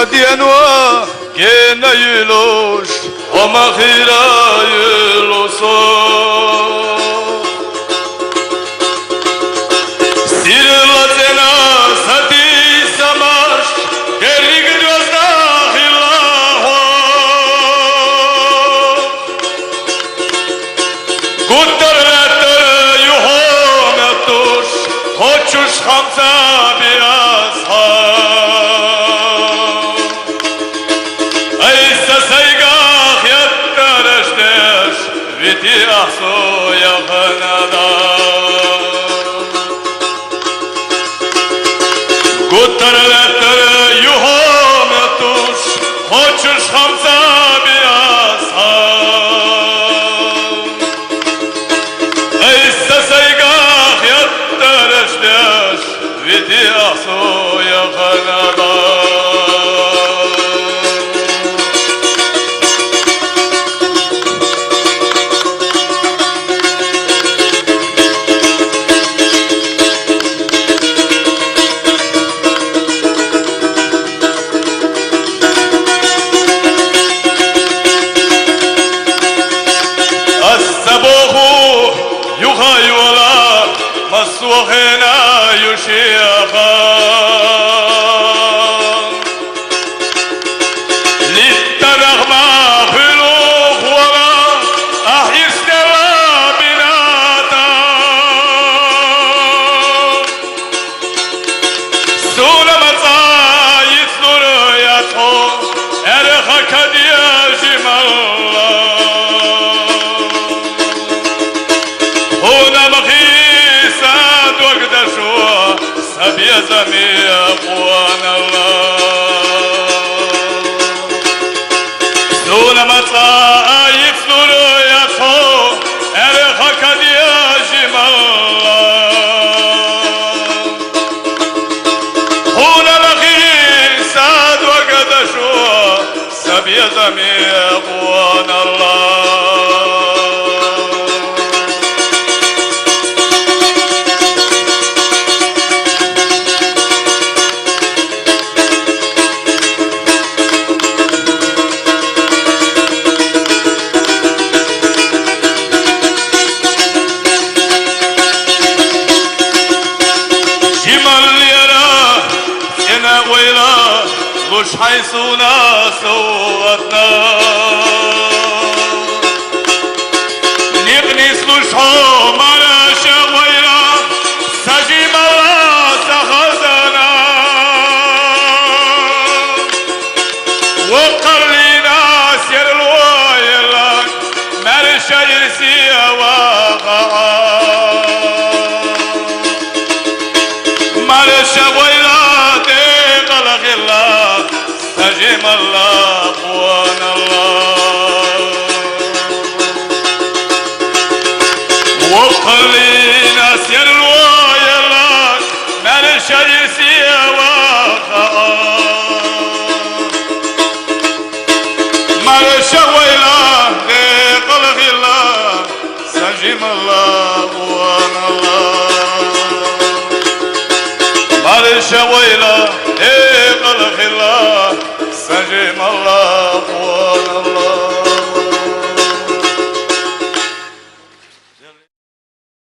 Dianwa gene yuluş o mahira yuluso Sirla zena sati samaş Gerri gidozda hilaho Guttar letter yuhom etuş Hoçuş hamza biraz ha Ahso yakınada Guttarletleri yuhom etuş Hoçuş hamza biyasa Eyse seygah yattarışdeş Viti ahso yakınada وهنا يشيخا للتنغمة خلوق ولا أحيس بناتا سولما صايد نورياتهم أرخك دياجم الله هنا مخير سبيا زميا قوان الله دون مطايف نورياتهم أرخك دياجم الله هنا مخير ساد وقدشوا سبيا زميا قوان الله مش حيثنا سوتنا نغني سلوشهم على شوينا سجيم الله سخزنا وقر لنا سير الويلك مرشا يرسي وقعا مرشا ويلك قلق الله سجيم الله قوان الله وقلينا سير الويلك مرشا يرسي وقعا مرشا ويلك قلق الله سجيم الله قوان الله مرشا ويلك قلق الله سجيم الله